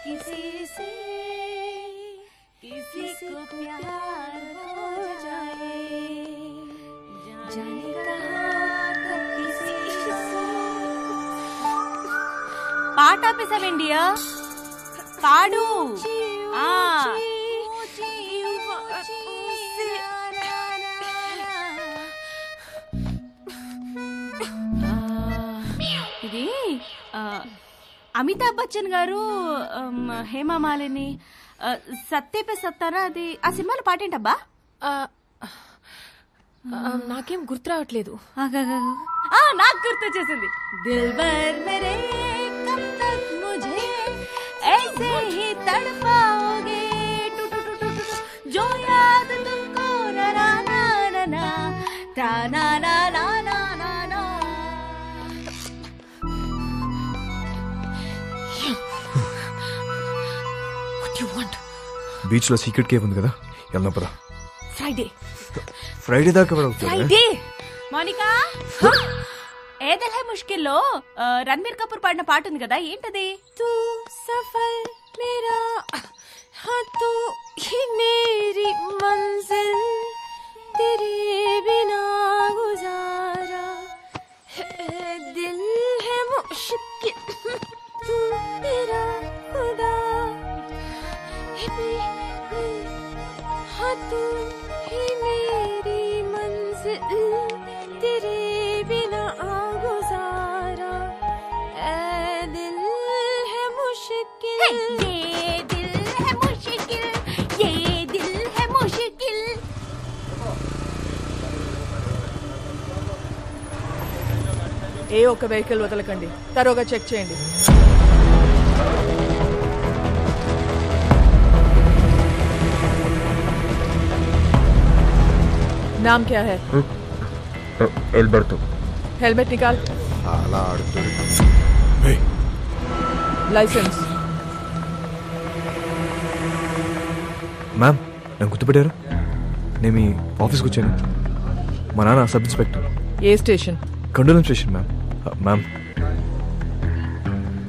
किसी से किसी को प्यार हो जाए जाने कहाँ किसी से పాట ఆపేసావేండియా పాడు ఇది అమితాబ్ బచ్చన్ గారు హేమమాలిని సత్తే పే సత్తారా అది ఆ సినిమాలో పాటేంటబ్బా నాకేం గుర్తు రావట్లేదు నాకు గుర్తు చేసింది దిల్బర్ మేరే కబ్ తక్ ముझे ऐसे ही तड़पाओगे जो याद तुमको ना ना ना ना ता ना ना ना ना ना ना What do you want? Beach లో సీక్రెట్ కేవ్ ఉంది కదా వెళ్దాం పద ఫ్రైడే దాకా ఫ్రైడే మోనికా ఏ దిల్ హై ముష్కిల్లో రణబీర్ కపూర్ పాడిన పాట ఉంది కదా ఏంటది తూ సఫర్ మేరా हाँ तू ही मेरी मंजिल तेरे बिना गुजारा दिल है मुश्किल तू मेरा खुदा हाँ तू ही मेरी मंजिल तेरे बिना गुजारा दिल है मुश्किल ఏ ఒక్క వెహికల్ వదలకండి తరోగా చెక్ చేయండి नाम क्या है एल्बर्टो हेलमेट निकाल लाइसेंस మ్యామ్ నన్ను గుర్తుపెట్టారు నేను మీ ఆఫీస్కి వచ్చాను మా నాన్న sub inspector A station కండోలం station ma'am ma'am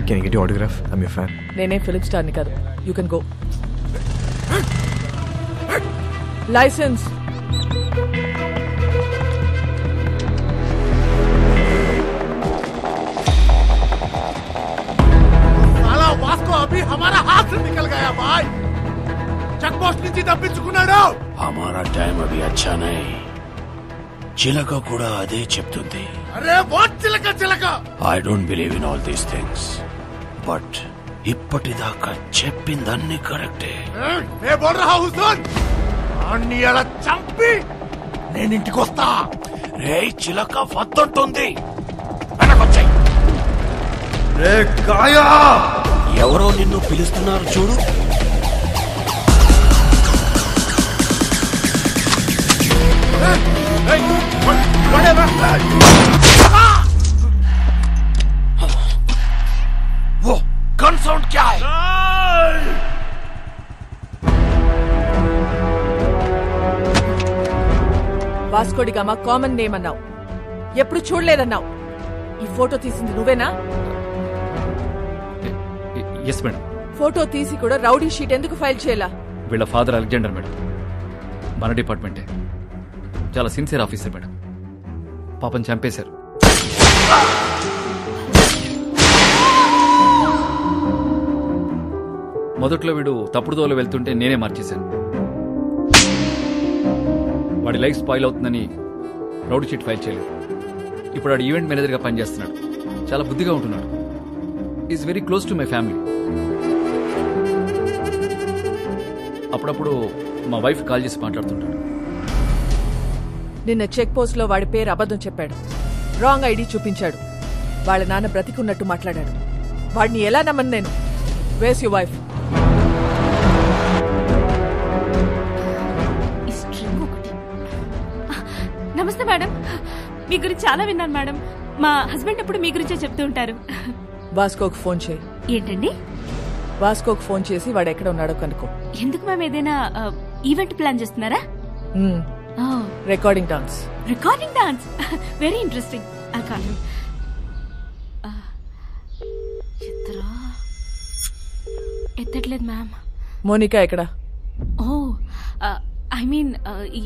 can get you autograph I'm your fan నేనే ఫిలిం స్టార్ని కాదు యూ కెన్ గో లైసెన్స్ साला वास्को अभी हमारा हाथ से निकल गया भाई चेक पोस्ट నుంచి తప్పించుకున్నాడు हमारा टाइम अभी अच्छा नहीं చిలక కూడా అదే చెప్తుంది అరే వాట్ చిలక చిలక I don't believe in all these things but ఇప్పటిదాకా చెప్పిందన్నీ కరెక్టే मैं बोल रहा हूं सुन అన్ని అలా చంపి నేను ఇంటికి వస్తా రే చిలక వద్దంటుంది వెనకొచ్చాయి రే కాయా ఎవరో నిన్ను పిలుస్తున్నారు చూడు वो गन साउंड क्या है వాస్కోడి గామా కామన్ నేమ్ అన్నావు ఎప్పుడు చూడలేదన్నావు ఈ ఫోటో తీసింది నువ్వేనా ఎస్ మేడం ఫోటో తీసి కూడా రౌడీ షీట్ ఎందుకు ఫైల్ చేయాలా వీళ్ళ ఫాదర్ అలెగ్జాండర్ మేడం మన డిపార్ట్మెంటే చాలా సిన్సియర్ ఆఫీసర్ మేడం పాపం చంపేశారు మొదట్లో వీడు తప్పుడు దోవలో వెళ్తుంటే నేనే మార్చేశాను వాడి లైఫ్ స్పాయిల్ అవుతుందని రౌడీ షీట్ ఫైల్ చేయలేదు ఇప్పుడు వాడు ఈవెంట్ మేనేజర్గా పనిచేస్తున్నాడు చాలా బుద్ధిగా ఉంటున్నాడు is very close to my family అప్పుడప్పుడు మా వైఫ్ కాల్ చేసి మాట్లాడుతుంటాడు నిన్న చెక్ పోస్ట్ లో వాడి పేరు అబద్ధం చెప్పాడు రాంగ్ ఐడి చూపించాడు వాళ్ళ నాన్న బ్రతికున్నట్టు మాట్లాడాడు వాడిని ఎలా నమ్మను నేను వేస్ యు వైఫ్ నమస్తే మేడం మీ గురించి చాలా విన్నాను మేడం మా హస్బెండ్ ఎప్పుడు మీ గురించే చెప్తూ ఉంటారు వాస్కోకు ఫోన్ చేయి ఏంటండి వాస్కోకు ఫోన్ చేసి వాడు ఎక్కడ ఉన్నాడో కనుక్కో ఎందుకు మేము ఏదైనా ఈవెంట్ ప్లాన్ చేస్తున్నారా రికార్డింగ్ డాన్స్ వెరీ ఇంట్రెస్టింగ్ ఎత్తట్లేదు మ్యామ్. మోనికా ఎక్కడ? Oh I mean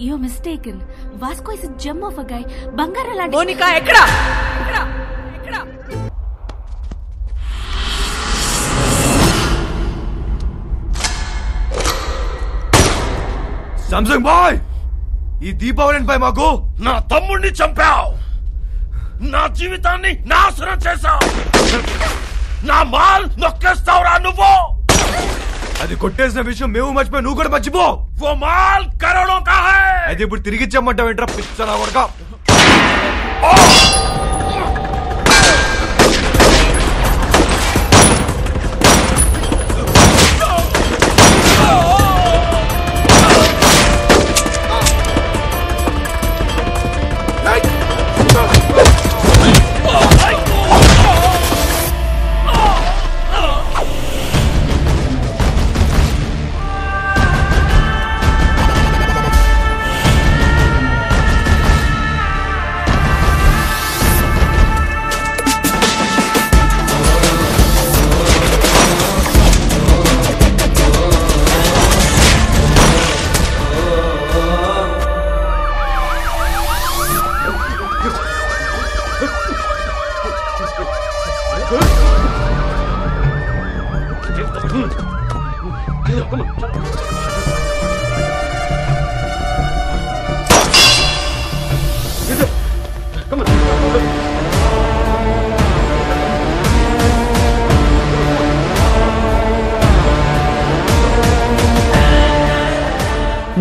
you mistaken. Vasco is gem of a guy. బంగారం లాంటి. మోనికా ఎక్కడ? సామ్సంగ్ బాయ్, ఈ దీపావళిపై మాకు నా తమ్ముడిని చంపావు, నా జీవితాన్ని నాశనం చేశావు, నా మాల్ నొక్కేస్తావురా నువ్వు. అది కొట్టేసిన విషయం మేము మర్చిపోయి నువ్వు కూడా మర్చిపో. वो माल करोड़ों का है. అయితే ఇప్పుడు తిరిగి ఇచ్చామంటావు ఏంట్రా పిచ్చనా కొడక?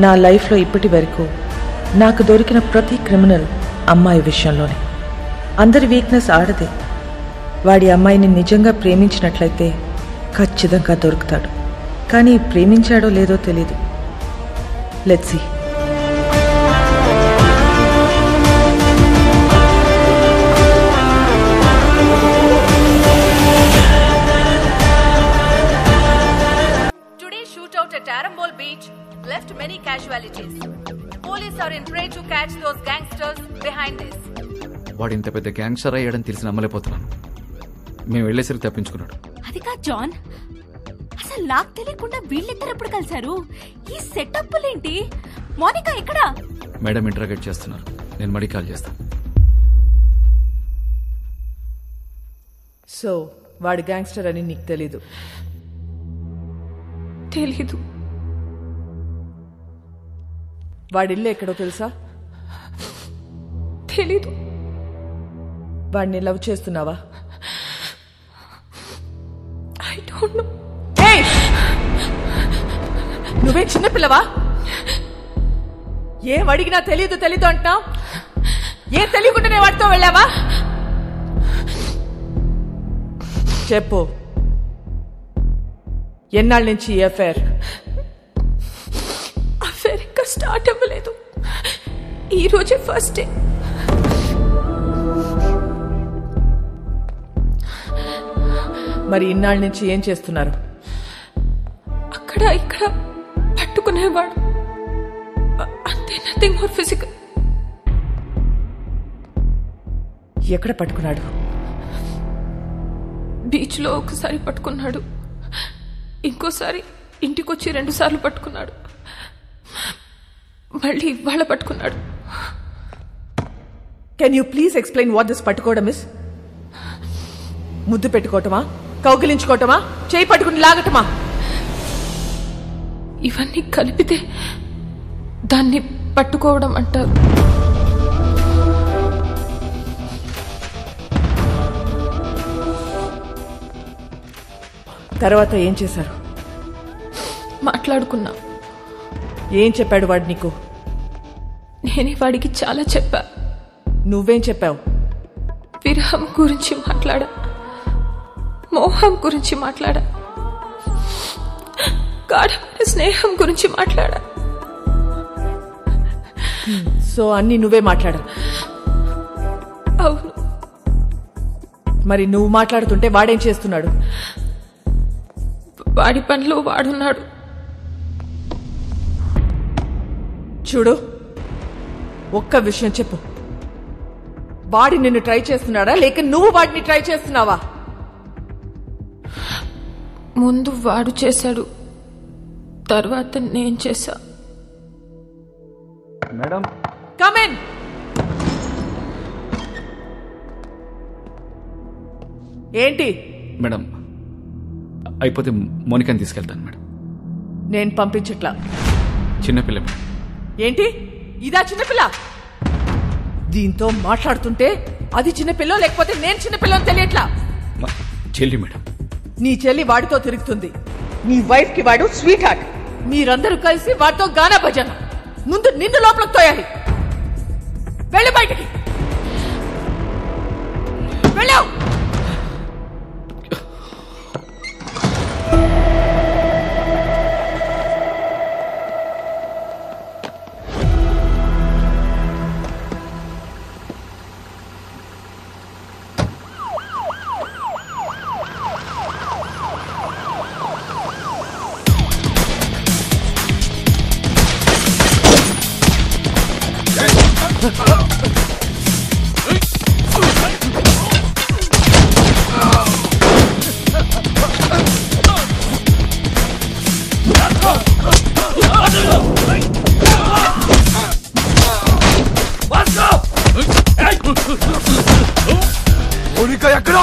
నా లైఫ్లో ఇప్పటి వరకు నాకు దొరికిన ప్రతి క్రిమినల్ అమ్మాయి విషయంలోనే. అందరి వీక్నెస్ ఆడదే. వాడి అమ్మాయిని నిజంగా ప్రేమించినట్లయితే ఖచ్చితంగా దొరుకుతాడు. కానీ ప్రేమించాడో లేదో తెలీదు. Let's see. Today's shootout at Arambol Beach left many casualties. Police are in try to catch those gangsters behind this. వాడు ఇంత పెద్ద గ్యాంగ్స్టర్ అయ్యాడని తెలిసి నమ్మలేకపోతున్నాను. మేము వెళ్లేసరికి తప్పించుకున్నాడు. అది కాదు జాన్, అసలు నాకు తెలియకుండా వీళ్ళిద్దరు ఎప్పుడు కలిశారు? ఈ సెటప్లేంటి? మోనికా ఎక్కడ? మేడం ఇంటరాగేట్ చేస్తున్నారు. నేను మడి కాల్ చేస్తాను. సో వాడు గ్యాంగ్స్టర్ అని నీకు తెలీదు? తెలీదు. వాడిల్లు ఎక్కడో తెలుసా? తెలీదు. వాడిని లవ్ చేస్తున్నావా? I don't know. నువ్వే చిన్నపిల్లవా? ఏం అడిగినా తెలీదు తెలీదు అంటున్నావు. ఏం తెలియకుండానే వాడితో వెళ్ళావా? చెప్పు, ఎన్నాళ్ళ నుంచి ఈ అఫైర్? అఫైర్ ఇంకా స్టార్ట్ అవ్వలేదు. ఈ రోజే ఫస్ట్ డే. మరి ఇన్నాళ్ళ నుంచి ఏం చేస్తున్నారు? అక్కడ ఇక్కడ పట్టుకునేవాడు అంతే. Nothing more physical. ఎక్కడ పట్టుకున్నాడు? బీచ్ లో ఒకసారి పట్టుకున్నాడు, ఇంకోసారి ఇంటికొచ్చి 2 సార్లు పట్టుకున్నాడు, మళ్ళీ ఇవాళ పట్టుకున్నాడు. Can you please explain what this పట్టుకోవడం ఇస్? ముద్దు పెట్టుకోవటమా, కౌగిలించుకోవటమా, చేయి పట్టుకుని లాగటమా? ఇవన్నీ కలిపితే దాన్ని పట్టుకోవడం అంటారు. తర్వాత ఏం చేశారు? మాట్లాడుకున్నా. ఏం చెప్పాడు వాడు నీకు? నేనే వాడికి చాలా చెప్పా. నువ్వేం చెప్పావు? విరహం గురించి మాట్లాడా, మోహం గురించి మాట్లాడా, గాఢమైన స్నేహం గురించి మాట్లాడా. సో అన్ని నువ్వే మాట్లాడావు? అవును. మరి నువ్వు మాట్లాడుతుంటే వాడేం చేస్తున్నాడు? వాడి పనిలో వాడున్నాడు. చూడు, ఒక్క విషయం చెప్పు. వాడి నిన్ను ట్రై చేస్తున్నాడా లేక నువ్వు వాడిని ట్రై చేస్తున్నావా? ముందు వాడు చేశాడు, తర్వాత నేను చేశా. Madam come in. ఏంటి? మేడం అయిపోతే మోనికాని తీసుకెళ్తాను మేడం. నేను పంపించట్లా. చిన్నపిల్ల మేడం. ఏంటి ఇదా చిన్నపిల్ల? దీంతో మాట్లాడుతుంటే అది చిన్నపిల్ల లేకపోతే నేను చిన్నపిల్లని తెలియట్లా. చెల్లి మేడం. నీ చెల్లి వాడితో తిరుగుతుంది. నీ వైఫ్ కి వాడు స్వీట్ హార్ట్. మీరందరూ కలిసి వాడితో గానా భజన. ముందు నిన్ను లోపలికి తోయాలి. వెళ్ళి బయటికి వెళ్ళావు. మోనికా ఎక్కడ?